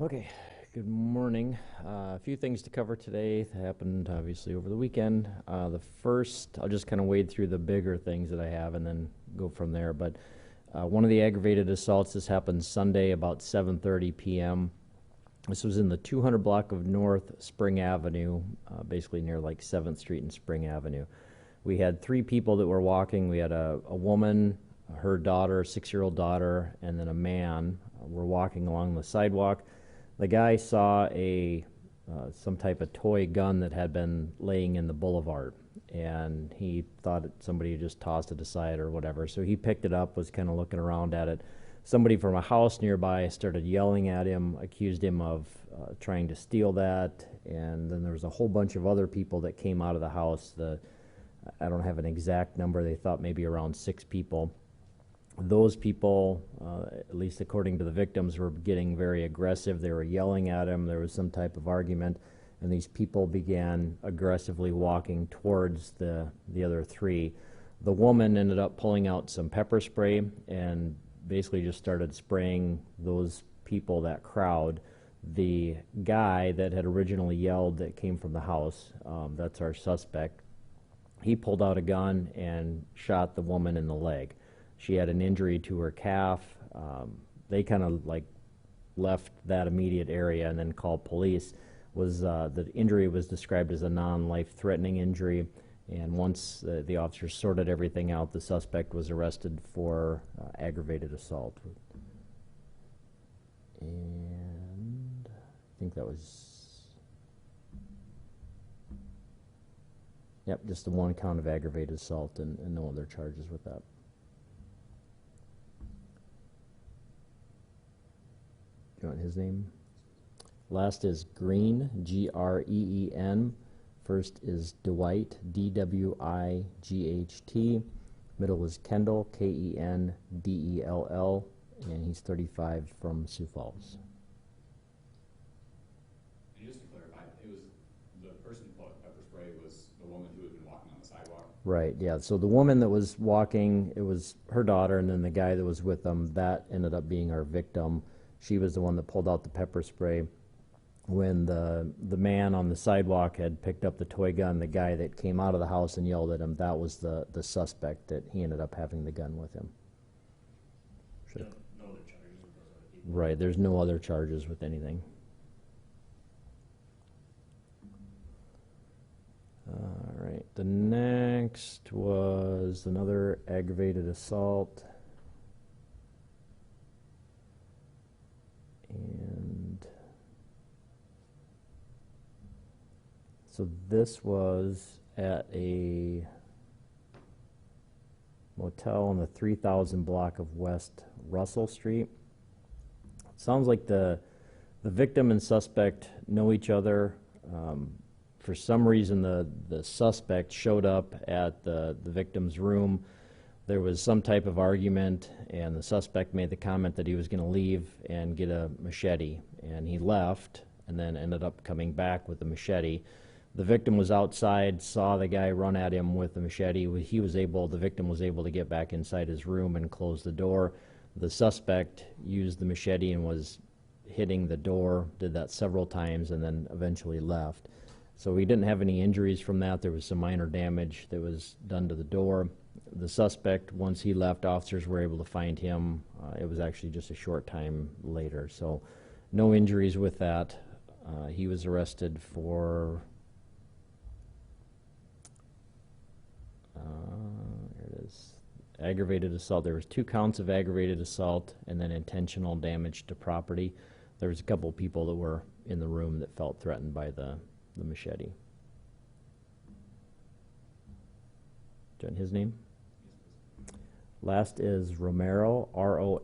Okay, good morning. A few things to cover today that happened obviously over the weekend. The first, I'll just kind of wade through the bigger things that I have and then go from there. But one of the aggravated assaults, this happened Sunday about 7:30 p.m. This was in the 200 block of North Spring Avenue, basically near like 7th Street and Spring Avenue. We had three people that were walking. We had a woman, her daughter, 6-year-old daughter, and then a man. Were walking along the sidewalk. The guy saw some type of toy gun that had been laying in the boulevard, and he thought somebody had just tossed it aside or whatever. So he picked it up, was kind of looking around at it. Somebody from a house nearby started yelling at him, accused him of trying to steal that, and then there was a whole bunch of other people that came out of the house. I don't have an exact number. They thought maybe around 6 people. Those people, at least according to the victims, were getting very aggressive. They were yelling at him. There was some type of argument, and these people began aggressively walking towards the other three. The woman ended up pulling out some pepper spray and basically just started spraying those people, that crowd. The guy that had originally yelled that came from the house, that's our suspect, he pulled out a gun and shot the woman in the leg. She had an injury to her calf. They kind of like left that immediate area and then called police. The injury was described as a non-life-threatening injury, and once the officers sorted everything out, the suspect was arrested for aggravated assault. And I think that was, yep, just the one count of aggravated assault and no other charges with that. Do you want his name? Last is Green, Green. First is Dwight, Dwight. Middle is Kendall, Kendell, and he's 35 from Sioux Falls. And just to clarify, it was the person who pulled pepper spray was the woman who had been walking on the sidewalk? Right, yeah. So the woman that was walking, it was her daughter, and then the guy that was with them, that ended up being our victim. She was the one that pulled out the pepper spray. When the man on the sidewalk had picked up the toy gun, the guy that came out of the house and yelled at him, that was the suspect that he ended up having the gun with him. Sure. No other charges with those other people? Right, there's no other charges with anything. All right, the next was another aggravated assault. And so this was at a motel on the 3000 block of West Russell Street. It sounds like the victim and suspect know each other. For some reason, the suspect showed up at the victim's room. There was some type of argument, and the suspect made the comment that he was going to leave and get a machete, and he left and then ended up coming back with the machete. The victim was outside, saw the guy run at him with the machete. The victim was able to get back inside his room and close the door. The suspect used the machete and was hitting the door, did that several times, and then eventually left. So we didn't have any injuries from that. There was some minor damage that was done to the door. The suspect, once he left, officers were able to find him. It was actually just a short time later. So no injuries with that. He was arrested for, here it is, aggravated assault. There was 2 counts of aggravated assault and then intentional damage to property. There was a couple people that were in the room that felt threatened by the machete. Do you want his name? Last is Romero, Romero.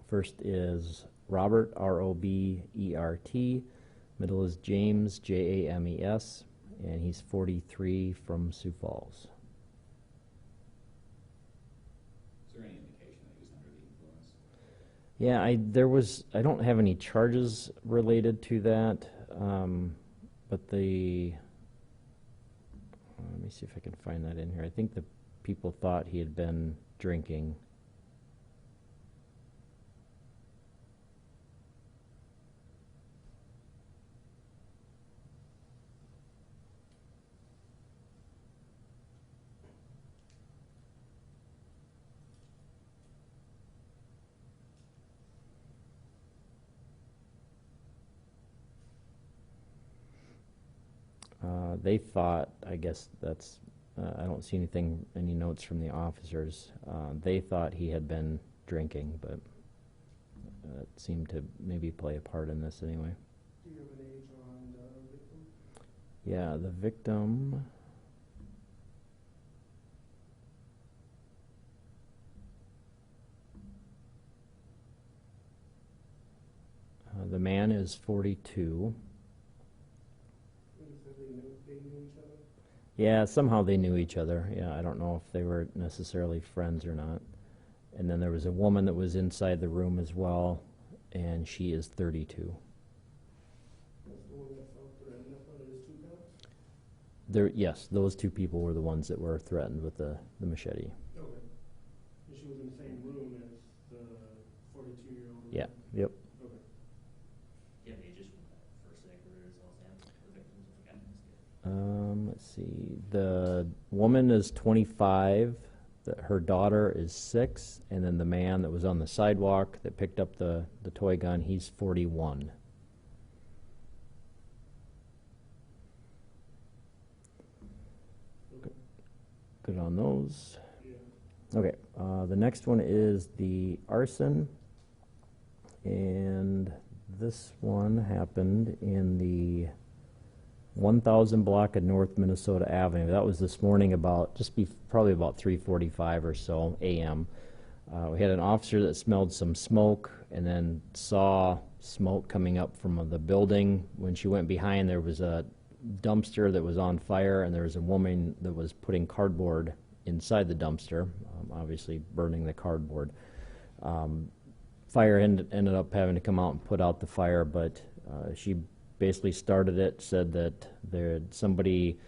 First is Robert, Robert. Middle is James, James, and he's 43 from Sioux Falls. Is there any indication that he was under the influence? Yeah, I don't have any charges related to that, but let me see if I can find that in here. I think the people thought he had been drinking. They thought, I guess that's, I don't see any notes from the officers. They thought he had been drinking, but it seemed to maybe play a part in this anyway. Do you have an age on the victim? Yeah, the victim. The man is 42. You said they knew each other? Yeah, somehow they knew each other. Yeah, I don't know if they were necessarily friends or not. And then there was a woman that was inside the room as well, and she is 32. That's the one that felt threatened. I thought it was two cops? Yes, those two people were the ones that were threatened with the machete. Okay. And she was in the same room as the 42-year-old? Yeah, yep. Okay. Do you have ages from that first aggregate as well, Sam? The victims, I forgot. Let's see. The woman is 25. Her daughter is 6, and then the man that was on the sidewalk that picked up the toy gun, he's 41. Okay. Good on those. Yeah. Okay, the next one is the arson, and this one happened in the 1000 block of North Minnesota Avenue. That was this morning about, probably about 3:45 or so a.m. We had an officer that smelled some smoke and then saw smoke coming up from the building. When she went behind, there was a dumpster that was on fire, and there was a woman that was putting cardboard inside the dumpster, obviously burning the cardboard. Fire ended up having to come out and put out the fire, but she basically started it, said that somebody,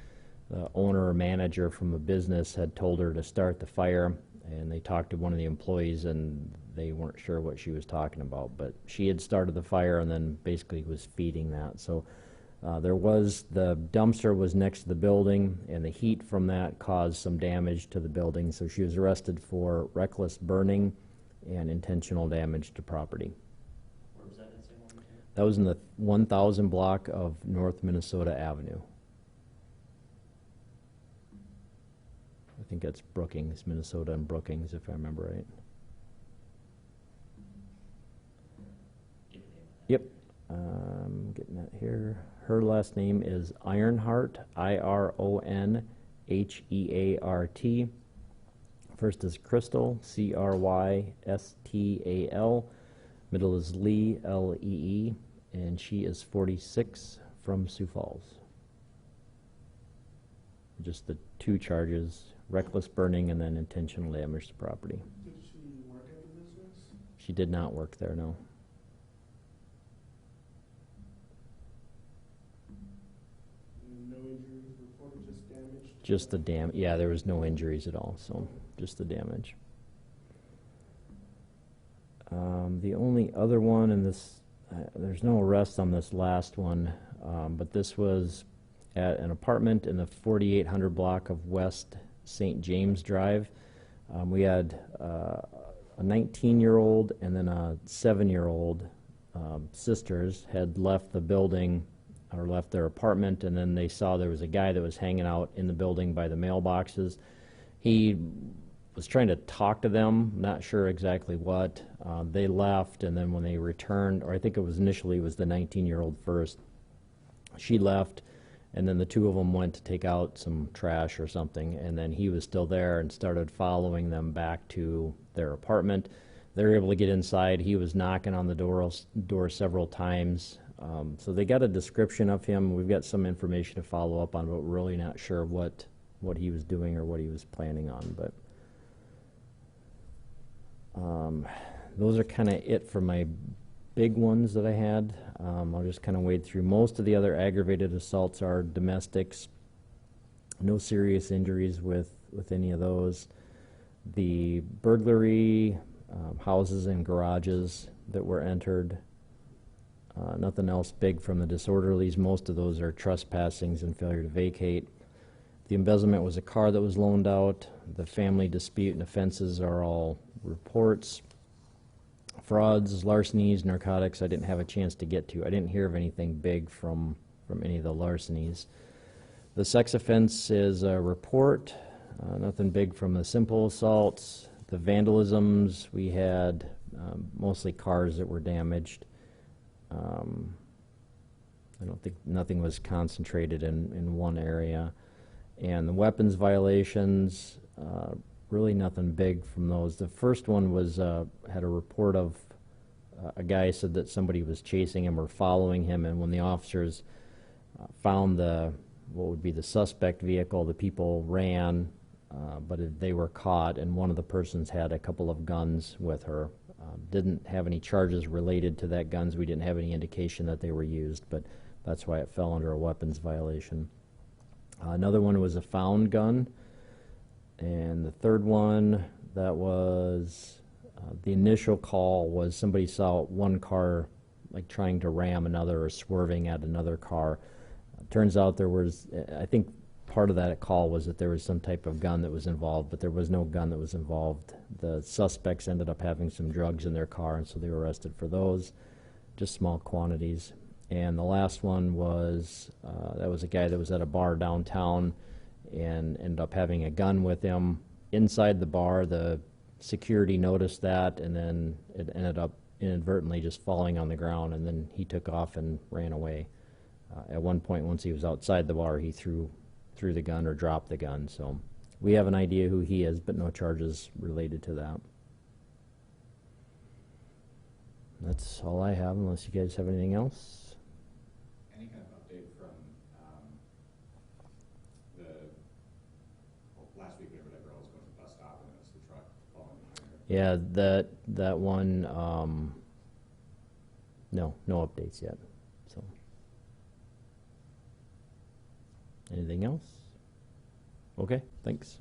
the owner or manager from a business, had told her to start the fire, and they talked to one of the employees, and they weren't sure what she was talking about, but she had started the fire and then basically was feeding that. So the dumpster was next to the building, and the heat from that caused some damage to the building, so she was arrested for reckless burning and intentional damage to property. Where was that in St. Louis? That was in the 1000 block of North Minnesota Avenue. I think that's Brookings, Minnesota and Brookings, if I remember right. Give me a name. Yep. Getting that here. Her last name is Ironheart, Ironheart. First is Crystal, Crystal. Middle is Lee, Lee, and she is 46 from Sioux Falls. Just the two charges, reckless burning and then intentional damage to property. Did she work at the business? She did not work there, no. No injuries reported, just damage? Just the yeah, there was no injuries at all, so just the damage. The only other one in this, there's no arrest on this last one, but this was at an apartment in the 4800 block of West St. James Drive. We had a 19-year-old and then a 7-year-old sisters had left the building or left their apartment, and then they saw there was a guy that was hanging out in the building by the mailboxes. He was trying to talk to them, not sure exactly what. They left, and then when they returned, or I think it was initially it was the 19-year-old first, she left, and then the two of them went to take out some trash or something, and then he was still there and started following them back to their apartment. They were able to get inside. He was knocking on the door several times. So they got a description of him. We've got some information to follow up on, but we're really not sure what he was doing or what he was planning on. But those are kind of it for my big ones that I had. I'll just kind of wade through. Most of the other aggravated assaults are domestics. No serious injuries with any of those. The burglary, houses and garages that were entered. Nothing else big from the disorderlies. Most of those are trespassings and failure to vacate. The embezzlement was a car that was loaned out. The family dispute and offenses are all reports. Frauds, larcenies, narcotics, I didn't have a chance to get to. I didn't hear of anything big from any of the larcenies. The sex offense is a report, nothing big from the simple assaults. The vandalisms, we had mostly cars that were damaged. I don't think, nothing was concentrated in one area. And the weapons violations, really nothing big from those. The first one was, had a report of a guy said that somebody was chasing him or following him, and when the officers found what would be the suspect vehicle, the people ran, but they were caught, and one of the persons had a couple of guns with her. Didn't have any charges related to that guns. We didn't have any indication that they were used, but that's why it fell under a weapons violation. Another one was a found gun, and the third one, that was the initial call was somebody saw one car like trying to ram another or swerving at another car. Turns out there was, I think part of that call was that there was some type of gun that was involved, but there was no gun that was involved. The suspects ended up having some drugs in their car, and so they were arrested for those, just small quantities. And the last one was, that was a guy that was at a bar downtown and ended up having a gun with him inside the bar. The security noticed that, and then it ended up inadvertently just falling on the ground, and then he took off and ran away. At one point, once he was outside the bar, he threw the gun or dropped the gun. So we have an idea who he is, but no charges related to that. That's all I have, unless you guys have anything else. Any kind of update from last week, whenever that girl was going to the bus stop and it was the truck following behind her? Yeah, that one, no updates yet. So, anything else? Okay, thanks.